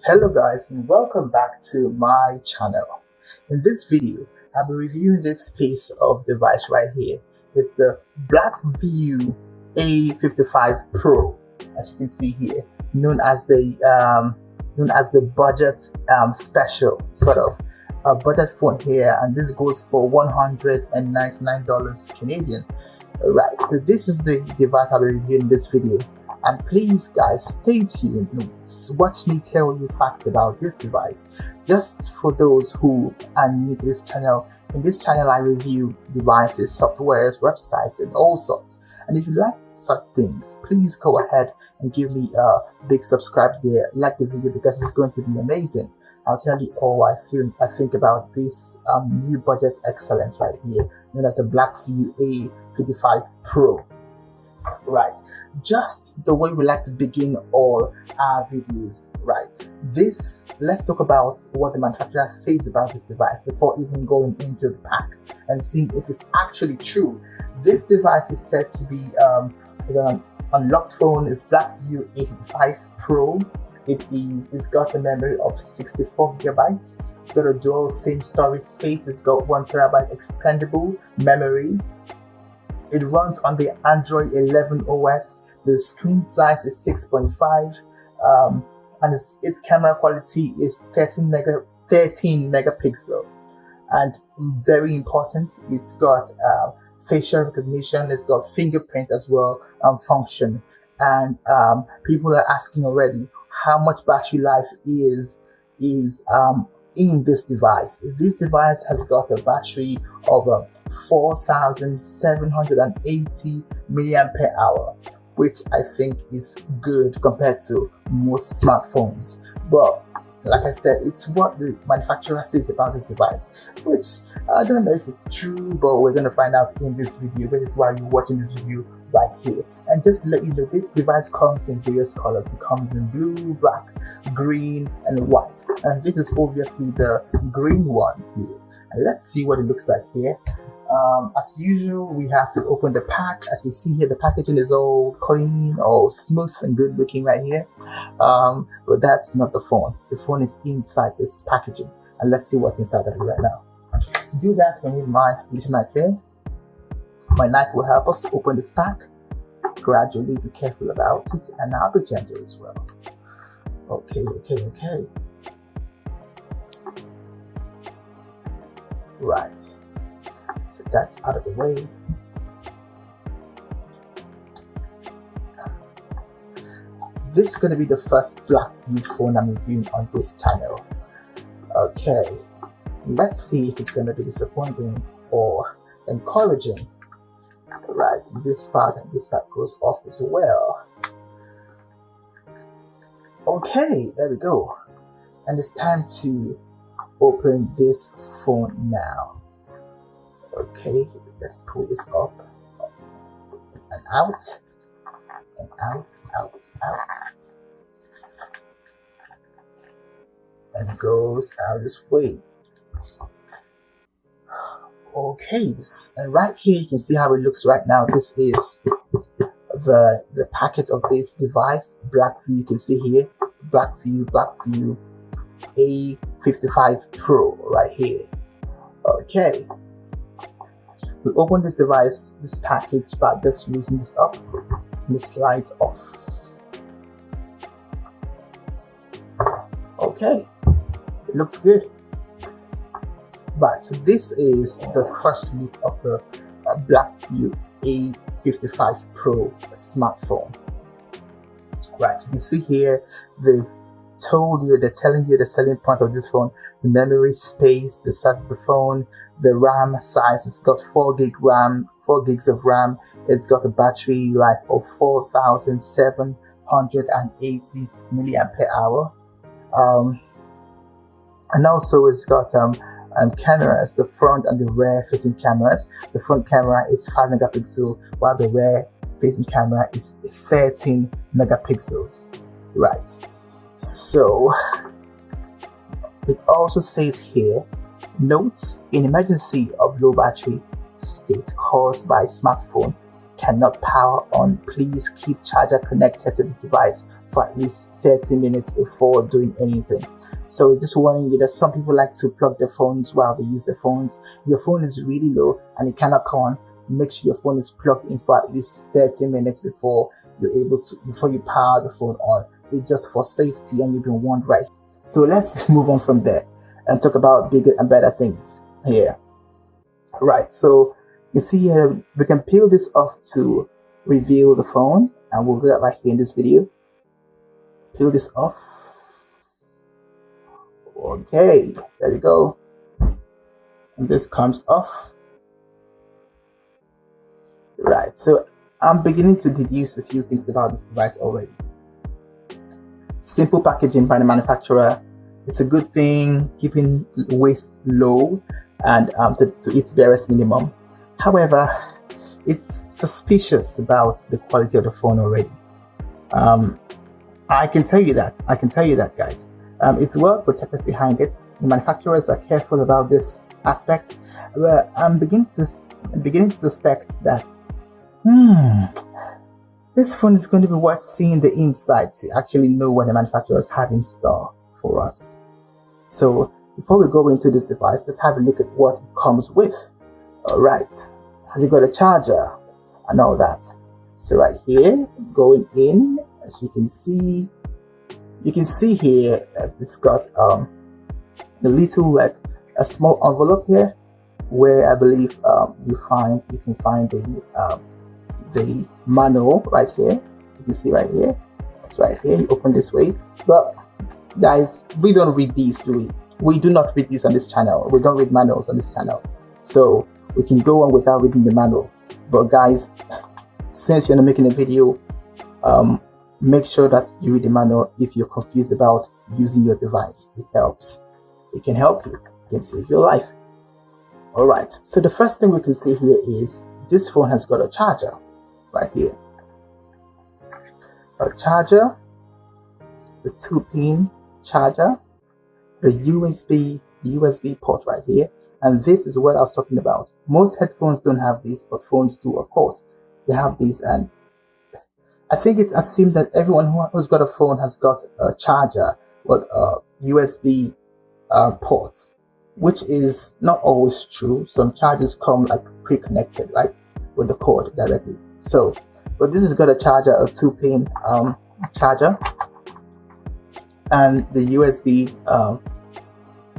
Hello guys and welcome back to my channel. In this video, I'll be reviewing this piece of device right here. It's the Blackview A55 Pro, as you can see here, known as the budget special sort of budget phone here, and this goes for $199 Canadian. Alright, so this is the device I'll be reviewing in this video. And please guys, stay tuned. Watch me tell you facts about this device. Just for those who are new to this channel, in this channel I review devices, softwares, websites, and all sorts. And if you like such things, please go ahead and give me a big subscribe there, like the video, because it's going to be amazing. I'll tell you all I think about this new budget excellence right here, known as the Blackview A55 Pro. Right, just the way we like to begin all our videos. Right, let's talk about what the manufacturer says about this device before even going into the pack and seeing if it's actually true. This device is said to be the unlocked phone is Blackview A55 Pro. It's got a memory of 64 gigabytes. It's got a dual SIM storage space. It's got 1 terabyte expandable memory. It runs on the Android 11 OS. The screen size is 6.5, and its camera quality is 13 megapixel. And very important, it's got facial recognition. It's got fingerprint as well function. And people are asking already how much battery life is in this device. This device has got a battery of 4,780 milliampere hour, which I think is good compared to most smartphones. But like I said, it's what the manufacturer says about this device, which I don't know if it's true, but we're going to find out in this video. That is why you're watching this video right here. And just to let you know, this device comes in various colors. It comes in blue, black, green, and white. And this is obviously the green one here. And let's see what it looks like here. As usual, we have to open the pack. As you see here, the packaging is all clean, all smooth and good looking right here. But that's not the phone. The phone is inside this packaging. And let's see what's inside of it right now. To do that, we need my little knife here. My knife will help us open this pack. Gradually, be careful about it, and I'll be gentle as well. Okay. Right. So that's out of the way. This is going to be the first Blackview phone I'm reviewing on this channel. Okay, let's see if it's going to be disappointing or encouraging. Right, this part and this part goes off as well. Okay, there we go. And it's time to open this phone now. Okay, let's pull this up and out and out. And it goes out this way. Okay, and right here you can see how it looks right now. This is the packet of this device, Blackview. You can see here, Blackview A55 Pro right here. Okay, we open this device, this package, by just loosening this up and it slides off. Okay, it looks good. Right, so this is the first look of the Blackview A55 Pro smartphone. Right, you can see here they're telling you the selling point of this phone: the memory space, the size of the phone, the RAM size. It's got 4 gigs of RAM. It's got a battery life of 4,780 milliampere hour. And also it's got cameras, the front and the rear facing cameras. The front camera is 5 megapixels, while the rear facing camera is 13 megapixels. Right, so it also says here, notes: in emergency of low battery state caused by smartphone cannot power on, please keep charger connected to the device for at least 30 minutes before doing anything. So just warning you that some people like to plug their phones while they use their phones. Your phone is really low and it cannot come on. Make sure your phone is plugged in for at least 30 minutes before you power the phone on. It's just for safety, and you've been warned, right? So let's move on from there and talk about bigger and better things here. Right, so you see here, we can peel this off to reveal the phone, and we'll do that right here in this video. Peel this off. Okay, there we go. And this comes off. Right, so I'm beginning to deduce a few things about this device already. Simple packaging by the manufacturer. It's a good thing, keeping waste low and to its barest minimum. However, it's suspicious about the quality of the phone already. I can tell you that, guys. It's well protected behind it. The manufacturers are careful about this aspect. I'm beginning to suspect that this phone is going to be worth seeing the inside to actually know what the manufacturers have in store for us. So before we go into this device, let's have a look at what it comes with. All right, has it got a charger and all that? So right here, going in, as you can see here, it's got a little, like a small envelope here, where I believe you can find the manual right here. You can see right here. It's right here. You open this way. But guys, we don't read these, do we? We do not read these on this channel. We don't read manuals on this channel. So we can go on without reading the manual. But guys, since you're not making a video, make sure that you read the manual if you're confused about using your device. It helps. It can help you. It can save your life. All right. So the first thing we can see here is this phone has got a charger right here. A charger, the 2-pin charger, the USB port right here. And this is what I was talking about. Most headphones don't have these, but phones do, of course. They have these, and I think it's assumed that everyone who's got a phone has got a charger with a USB port, which is not always true. Some chargers come like pre-connected, right, with the cord directly. So, but this has got a charger, a 2-pin charger, and the USB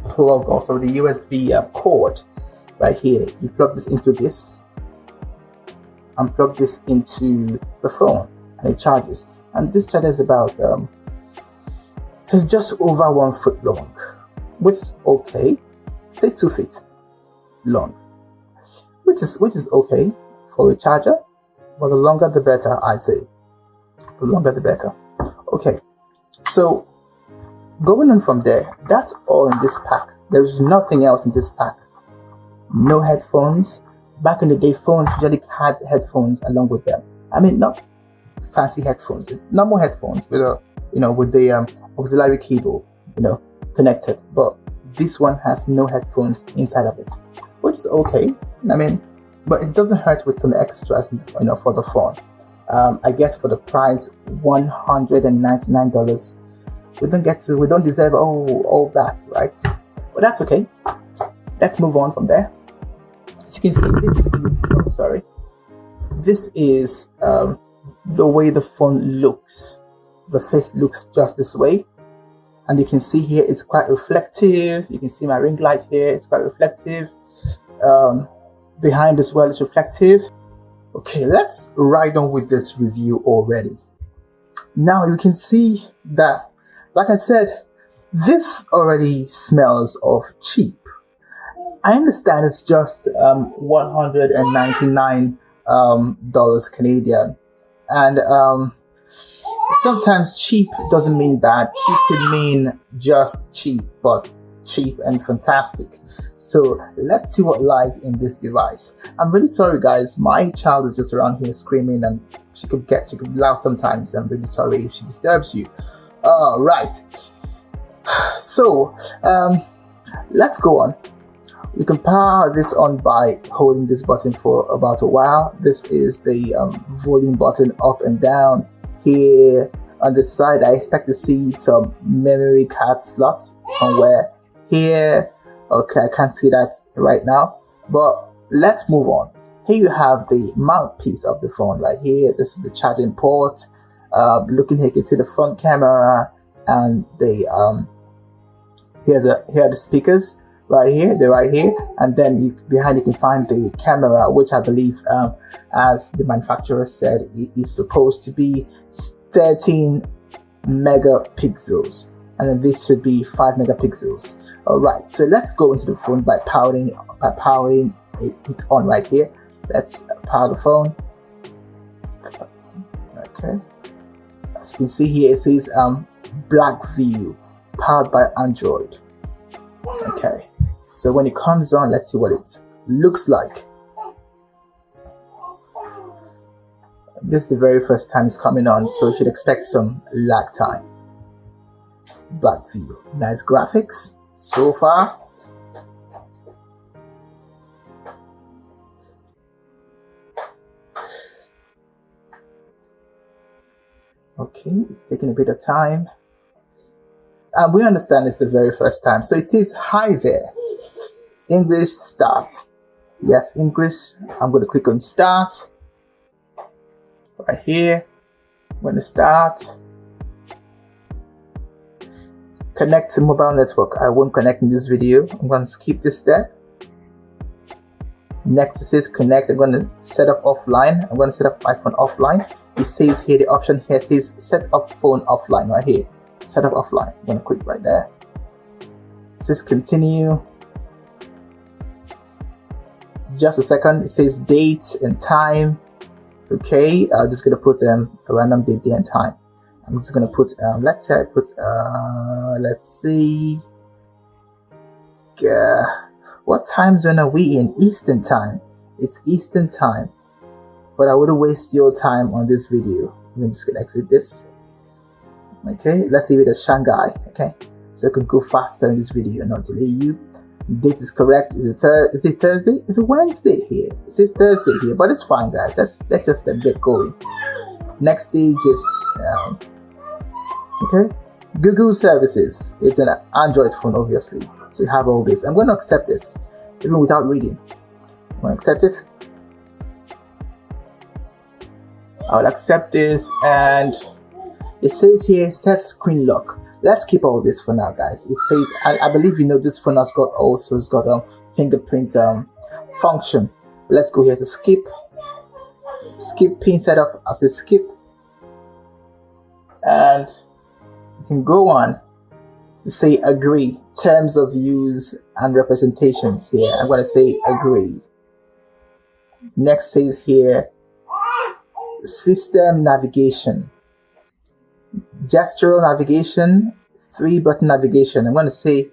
plug, also the USB cord right here. You plug this into this and plug this into the phone, and it charges. And this charger is about it's just over 1 foot long, which is okay. Say 2 feet long, which is okay for a charger, but the longer the better, I'd say. The longer the better. Okay, so going on from there, that's all in this pack. There's nothing else in this pack. No headphones. Back in the day, phones usually had headphones along with them. I mean, not fancy headphones, normal headphones with a, with the auxiliary cable, connected. But this one has no headphones inside of it, which is okay. I mean, but it doesn't hurt with some extras, for the phone. I guess for the price, $199, we don't deserve all that, right? But that's okay. Let's move on from there. As you can see, this is the way the phone looks. The face looks just this way, and you can see here it's quite reflective. You can see my ring light here, it's quite reflective. Behind as well is reflective. Okay, let's ride on with this review already. Now you can see that, like I said, this already smells of cheap. I understand it's just $199 Canadian, and sometimes cheap doesn't mean bad. Cheap could mean just cheap, but cheap and fantastic. So let's see what lies in this device. I'm really sorry, guys. My child is just around here screaming, and she could be loud sometimes. I'm really sorry if she disturbs you. Right. So let's go on. You can power this on by holding this button for about a while. This is the volume button up and down here. On the side, I expect to see some memory card slots somewhere here. Okay, I can't see that right now, but let's move on. Here you have the mouthpiece of the phone right here. This is the charging port. Looking here, you can see the front camera and the here are the speakers right here. They're right here, and then behind you can find the camera, which I believe, as the manufacturer said, it is supposed to be 13 megapixels, and then this should be 5 megapixels. All right, so let's go into the phone by powering it on right here. Let's power the phone. Okay, as you can see here, it says Blackview, powered by Android. Okay, so when it comes on, let's see what it looks like. This is the very first time it's coming on, so you should expect some lag time. Blackview, nice graphics so far. Okay, it's taking a bit of time. And we understand it's the very first time. So it says, hi there. English, start. Yes, English. I'm going to click on start. Right here. I'm going to start. Connect to mobile network. I won't connect in this video. I'm going to skip this step. Next, it says connect. I'm going to set up offline. I'm going to set up my phone offline. It says here, the option here says set up phone offline right here. Set up offline. I'm going to click right there. It says continue. Just a second. It says date and time. Okay, I'm just going to put a random date, day and time. I'm just going to put, let's say I put, let's see. What time zone are we in? Eastern time. It's Eastern time. But I wouldn't waste your time on this video. I'm just going to exit this. Okay, let's leave it as Shanghai. Okay, so I can go faster in this video and not delay you. Date is correct. Is it Thursday? It's a Wednesday here. It says Thursday here, but it's fine, guys. Let's just get going. Next stage is okay. Google services. It's an Android phone, obviously. So you have all this. I'm going to accept this, even without reading. I'm going to accept it. I'll accept this, and it says here set screen lock. Let's keep all this for now, guys. It says, I believe you know this phone has got a fingerprint function. Let's go here to skip pin setup. I'll say skip, and you can go on to say agree terms of use and representations. Here I'm going to say agree. Next says here system navigation, gestural navigation, 3-button navigation. I'm going to say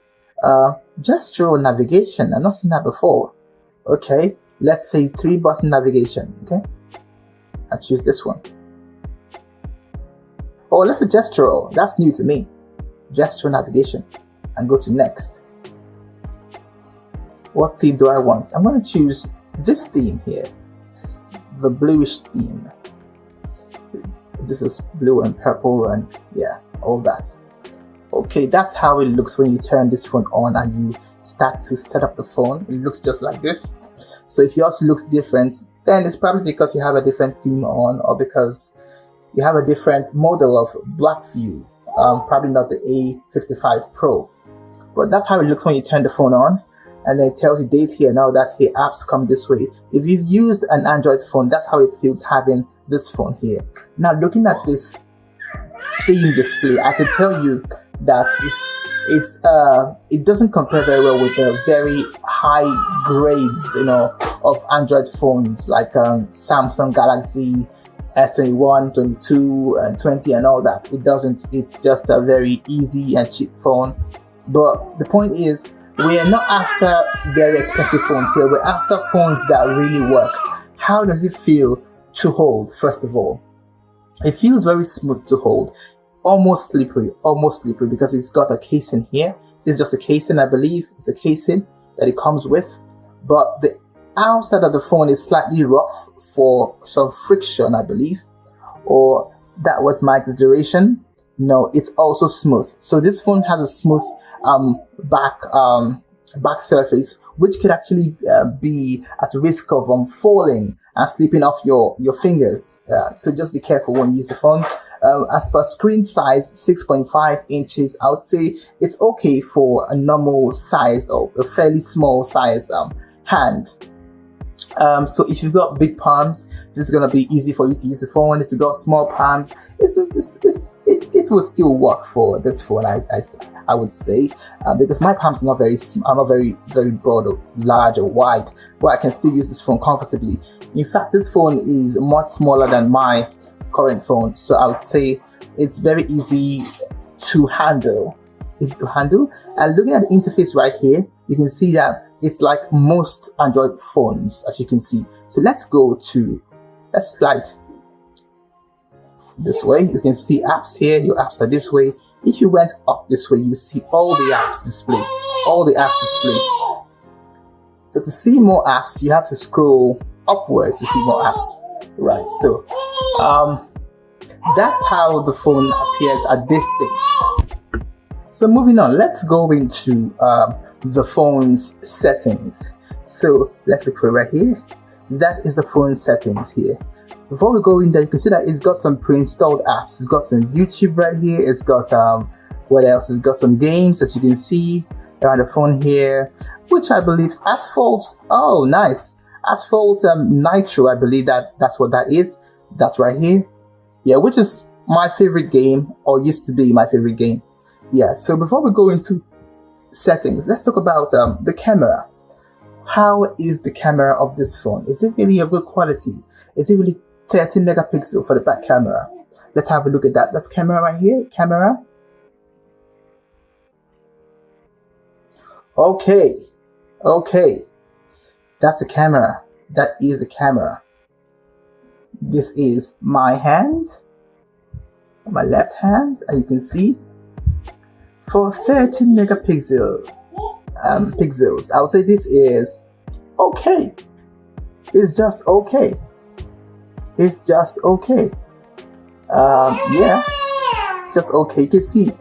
gestural navigation. I've not seen that before. Okay, let's say 3-button navigation. Okay, I choose this one. Oh, let's say gestural. That's new to me. Gestural navigation, and go to next. What theme do I want? I'm going to choose this theme here, the bluish theme. This is blue and purple, and yeah, all that. Okay, that's how it looks when you turn this phone on and you start to set up the phone. It looks just like this. So if yours looks different, then it's probably because you have a different theme on, or because you have a different model of Blackview. Probably not the A55 Pro, but that's how it looks when you turn the phone on. And then it tells you date here. Now that here apps come this way. If you've used an Android phone, that's how it feels having this phone here. Now looking at this theme display, I can tell you that it doesn't compare very well with the very high grades, of Android phones like Samsung Galaxy S21, 22, and 20, and all that. It doesn't. It's just a very easy and cheap phone. But the point is, we are not after very expensive phones here. We're after phones that really work. How does it feel to hold? First of all, it feels very smooth to hold, almost slippery because it's got a casing here. It's just a casing, I believe. It's a casing that it comes with, but the outside of the phone is slightly rough for some friction, I believe, or that was my exaggeration. No, it's also smooth. So this phone has a smooth back surface, which could actually be at risk of falling and slipping off your fingers. So just be careful when you use the phone. As per screen size, 6.5 inches, I would say it's okay for a normal size or a fairly small sized hand. So if you've got big palms, this is gonna be easy for you to use the phone. If you've got small palms, it will still work for this phone, I would say, because my palms are not very broad or large or wide, but I can still use this phone comfortably. In fact, this phone is much smaller than my current phone, so I would say it's very easy to handle. And looking at the interface right here, you can see that it's like most Android phones, as you can see. So let's slide this way. You can see apps here. Your apps are this way. If you went up this way, you see all the apps display. So to see more apps, you have to scroll upwards to see more apps. Right. So that's how the phone appears at this stage. So moving on, let's go into the phone's settings. So let's look for it right here. That is the phone settings here. Before we go in there, you can see that it's got some pre-installed apps. It's got some YouTube right here. It's got what else? It's got some games that you can see around the phone here, which I believe Asphalt. Oh, nice. Asphalt Nitro. I believe that's what that is. That's right here. Yeah, which is my favorite game, or used to be my favorite game. Yeah. So before we go into settings, let's talk about the camera. How is the camera of this phone? Is it really of good quality? Is it really 13 megapixel for the back camera? Let's have a look at that. That's camera right here. Camera. Okay. That's the camera. That is the camera. This is my hand, my left hand, and you can see for 13 megapixel pixels, I would say this is okay. It's just okay. Yeah, just okay. You can see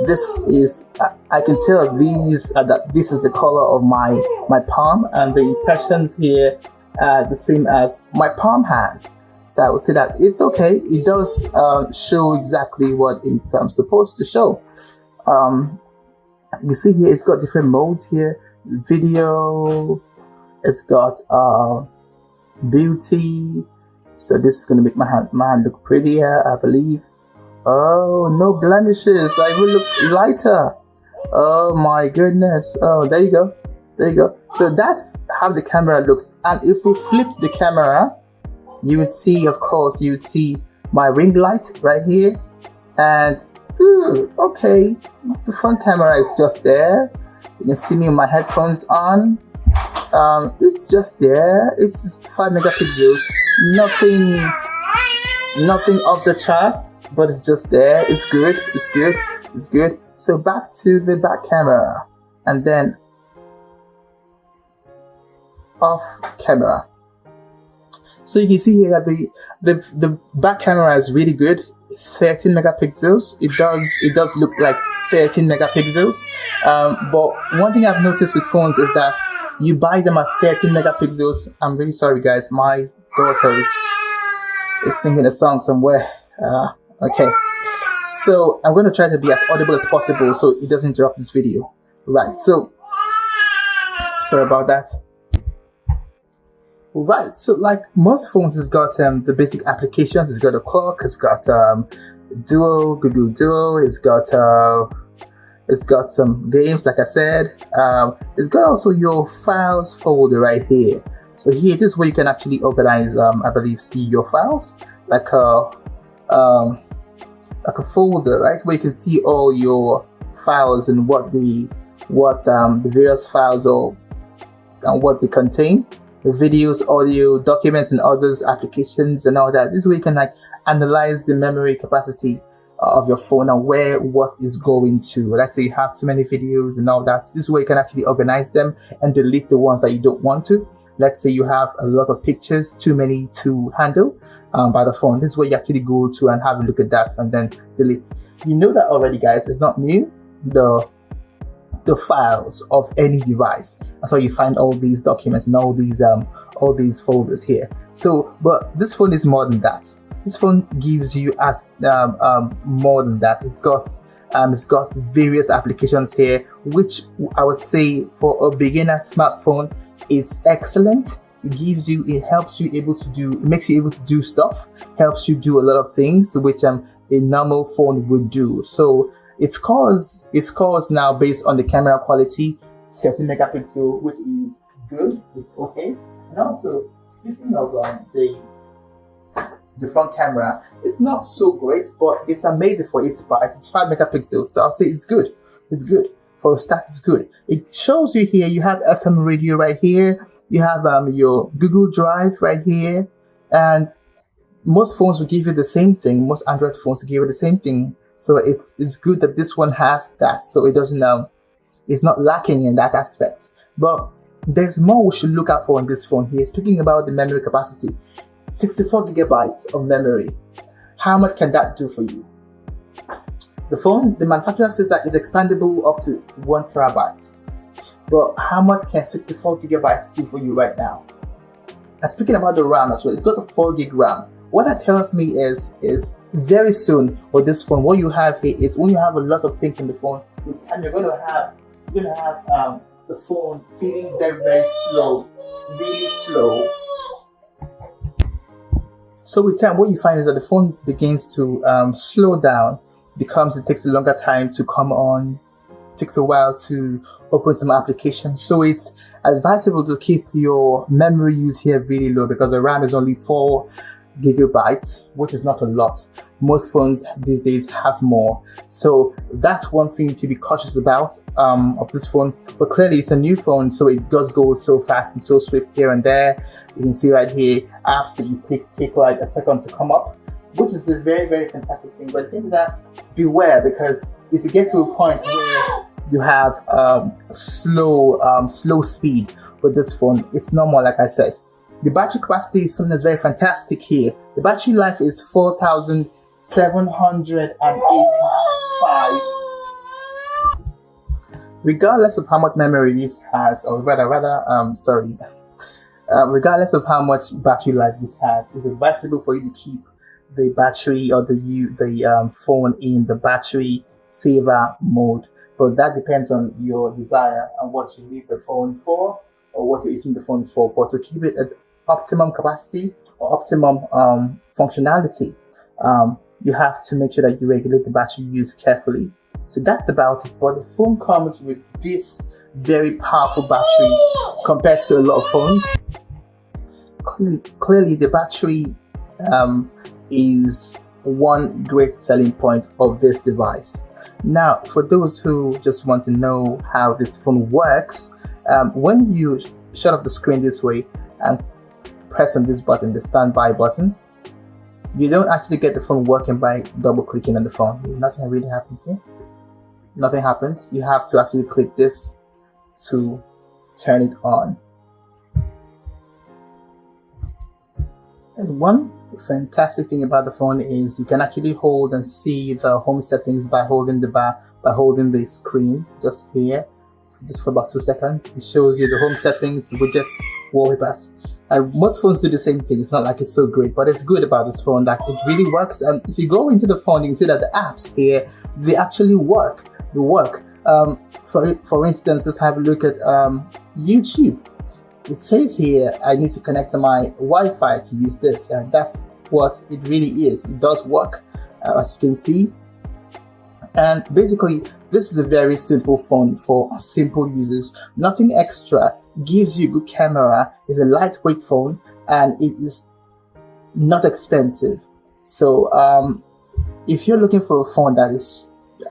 this is, I can tell that this is the color of my palm, and the impressions here are the same as my palm has. So I would say that it's okay. It does show exactly what it's supposed to show. You see here, it's got different modes here. Video, it's got beauty. So this is going to make my hand look prettier, I believe. Oh, no blemishes. I will look lighter. Oh my goodness. Oh, there you go. So that's how the camera looks. And if we flip the camera, you would see, of course, my ring light right here. And okay, the front camera is just there. You can see me with my headphones on. It's just there. It's just 5 megapixels. Nothing off the charts, but it's just there. It's good. So back to the back camera, and then off camera. So you can see here that the back camera is really good. 13 megapixels. It does look like 13 megapixels. But one thing I've noticed with phones is that you buy them at 13 megapixels. I'm really sorry, guys. My daughter is singing a song somewhere. Okay. So I'm going to try to be as audible as possible so it doesn't interrupt this video. Right. So sorry about that. Right, so like most phones, it's got the basic applications. It's got a clock. It's got Google Duo. It's got some games, like I said. It's got also your files folder right here. So here, this is where you can actually organize. I believe, see your files, like a folder, right, where you can see all your files and what the various files are and what they contain. The videos, audio, documents, and others, applications, and all that. This way you can like analyze the memory capacity of your phone and where what is going to. Let's say you have too many videos and all that. This way you can actually organize them and delete the ones that you don't want to. Let's say you have a lot of pictures, too many to handle. by the phone. This is where you actually go to and have a look at that and then delete. You know that already, guys. It's not new. The files of any device. That's why you find all these documents and all these folders here. So, but this phone is more than that. This phone gives you more than that. It's got various applications here, which I would say for a beginner smartphone, it's excellent. It helps you able to do, it makes you able to do stuff, helps you do a lot of things which a normal phone would do. So its scores now based on the camera quality, 13 megapixel, which is good, it's okay. And also, speaking of the front camera, it's not so great, but it's amazing for its price. It's 5 megapixels, so I'll say it's good. It's good. For a start, it's good. It shows you here, you have FM radio right here, you have your Google Drive right here, and most phones will give you the same thing. Most Android phones will give you the same thing. So it's good that this one has that. So it doesn't it's not lacking in that aspect. But there's more we should look out for on this phone here. Speaking about the memory capacity, 64 gigabytes of memory. How much can that do for you? The manufacturer says that it's expandable up to 1 terabyte. But how much can 64 gigabytes do for you right now? And speaking about the RAM as well, it's got a 4 gig RAM. What that tells me is very soon with this phone, what you have here is when you have a lot of things in the phone, with time you're gonna have the phone feeling very, very slow, really slow. So with time, what you find is that the phone begins to slow down, it takes a longer time to come on, takes a while to open some applications. So it's advisable to keep your memory use here really low because the RAM is only 4 gigabytes, which is not a lot. Most phones these days have more. So that's one thing to be cautious about of this phone. But clearly it's a new phone, so it does go so fast and so swift here and there. You can see right here, apps that you pick take like a second to come up, which is a very, very fantastic thing. But things that beware, because if you get to a point where you have slow speed with this phone, it's normal, like I said. The battery capacity is something that's very fantastic here. The battery life is 4,785. Regardless of how much memory this has, or regardless of how much battery life this has, it's advisable for you to keep the battery or the phone in the battery saver mode. But that depends on your desire and what you need the phone for, or what you're using the phone for. But to keep it at optimum capacity or optimum functionality, you have to make sure that you regulate the battery use carefully. So that's about it. But the phone comes with this very powerful battery compared to a lot of phones. Clearly the battery is one great selling point of this device. Now, for those who just want to know how this phone works, when you shut off the screen this way and press on this button, the standby button, you don't actually get the phone working by double clicking on the phone. Nothing really happens here. Nothing happens. You have to actually click this to turn it on. And one fantastic thing about the phone is you can actually hold and see the home settings by holding the screen just here, just for about 2 seconds. It shows you the home settings, widgets, wallpapers. And most phones do the same thing. It's not like it's so great, but it's good about this phone that it really works. And if you go into the phone, you can see that the apps here, they actually work. They work. For instance, let's have a look at YouTube. It says here I need to connect to my Wi-Fi to use this, and that's what it really is. It does work, as you can see. And basically, this is a very simple phone for simple users. Nothing extra. It gives you a good camera. It's a lightweight phone, and it is not expensive. So if you're looking for a phone that is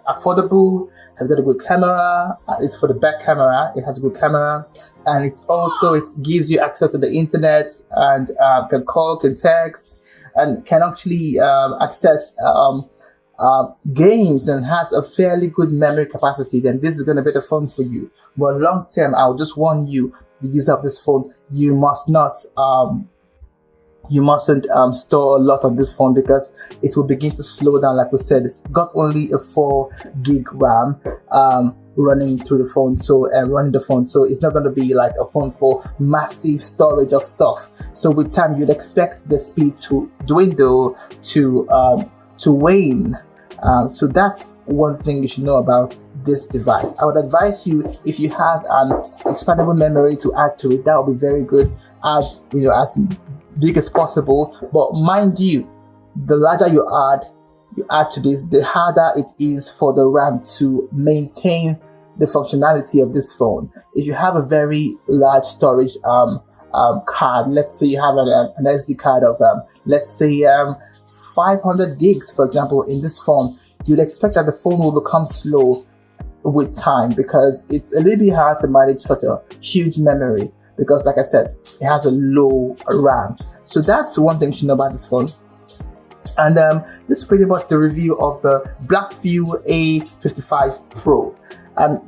affordable, has got a good camera, at least for the back camera, it has a good camera, and it gives you access to the internet and can call, can text, and can actually access games, and has a fairly good memory capacity, then this is going to be the phone for you. But long term, I'll just warn you, the use of this phone, you must not You mustn't store a lot on this phone because it will begin to slow down. Like we said, it's got only a 4 gig RAM running through the phone, so running the phone, so it's not going to be like a phone for massive storage of stuff. So with time, you'd expect the speed to dwindle, to wane. So that's one thing you should know about this device. I would advise you, if you have an expandable memory, to add to it. That would be very good. Add, as big as possible. But mind you, the larger you add to this, the harder it is for the RAM to maintain the functionality of this phone. If you have a very large storage card, let's say you have an SD card of let's say 500 gigs, for example, in this phone, you'd expect that the phone will become slow with time, because it's a little bit hard to manage such a huge memory, because like I said, it has a low RAM. So that's one thing you should know about this phone. And this is pretty much the review of the Blackview A55 Pro. And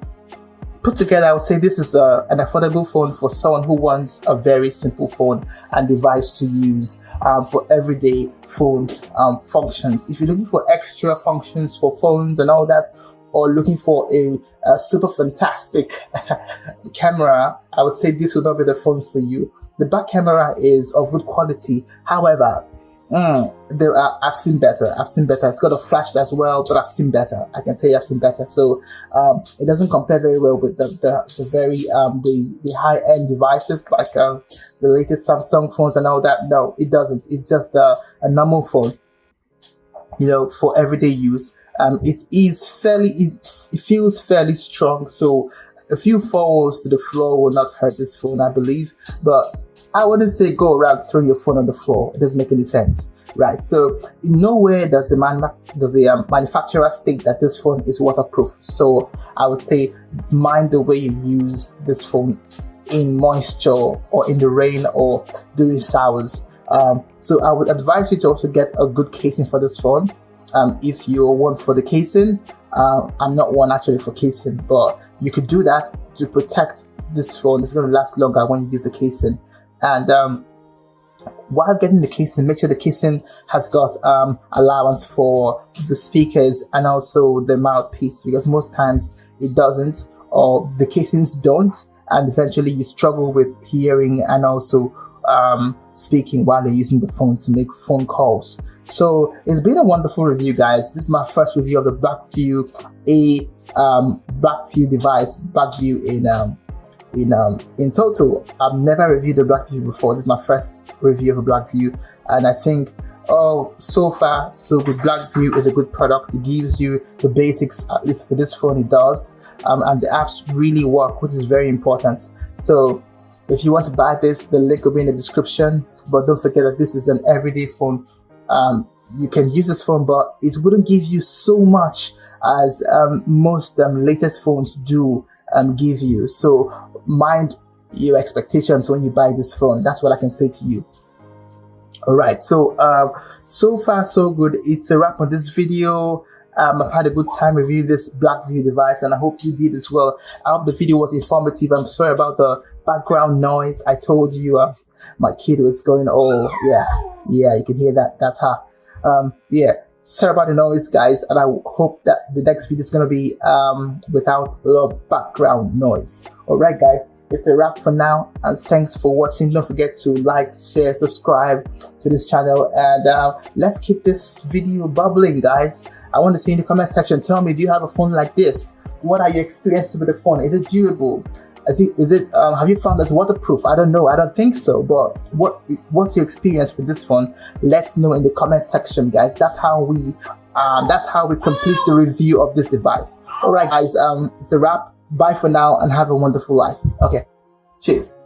put together, I would say this is an affordable phone for someone who wants a very simple phone and device to use for everyday phone functions. If you're looking for extra functions for phones and all that, or looking for a super fantastic camera, I would say this would not be the phone for you. The back camera is of good quality. However, I've seen better. It's got a flash as well, but I've seen better. I can tell you I've seen better. So it doesn't compare very well with the very the high-end devices like the latest Samsung phones and all that. No, it doesn't. It's just a normal phone, for everyday use. It feels fairly strong, so a few falls to the floor will not hurt this phone, I believe. But I wouldn't say go around throwing your phone on the floor. It doesn't make any sense, right? So in no way does the manufacturer state that this phone is waterproof. So I would say mind the way you use this phone in moisture or in the rain or during showers. So I would advise you to also get a good casing for this phone. If you're one for the casing, I'm not one actually for casing, but you could do that to protect this phone. It's going to last longer when you use the casing. And while getting the casing, make sure the casing has got allowance for the speakers and also the mouthpiece, because most times it doesn't, or the casings don't, and eventually you struggle with hearing and also speaking while you're using the phone to make phone calls. So it's been a wonderful review, guys. This is my first review of the Blackview Blackview device. Blackview in total, I've never reviewed the Blackview before. This is my first review of a Blackview, and I think so far so good. Blackview is a good product. It gives you the basics, at least for this phone it does, and the apps really work, which is very important. So if you want to buy this, the link will be in the description. But don't forget that this is an everyday phone. You can use this phone, but it wouldn't give you so much as most latest phones do give you. So mind your expectations when you buy this phone. That's what I can say to you. All right, so so far so good. It's a wrap on this video. I've had a good time reviewing this Blackview device, and I hope you did as well. I hope the video was informative. I'm sorry about the background noise. I told you my kid was going, oh yeah, you can hear that. That's her. Sorry about the noise, guys, and I hope that the next video is going to be without a lot of background noise. All right, guys, it's a wrap for now, and thanks for watching. Don't forget to like, share, subscribe to this channel, and let's keep this video bubbling, guys. I want to see in the comment section, tell me, do you have a phone like this? What are your experiences with the phone? Is it durable? Is it have you found it's waterproof? I don't know. I don't think so. But what's your experience with this phone? Let's know in the comment section, guys. That's how we complete the review of this device. All right, guys. It's a wrap. Bye for now, and have a wonderful life. Okay. Cheers.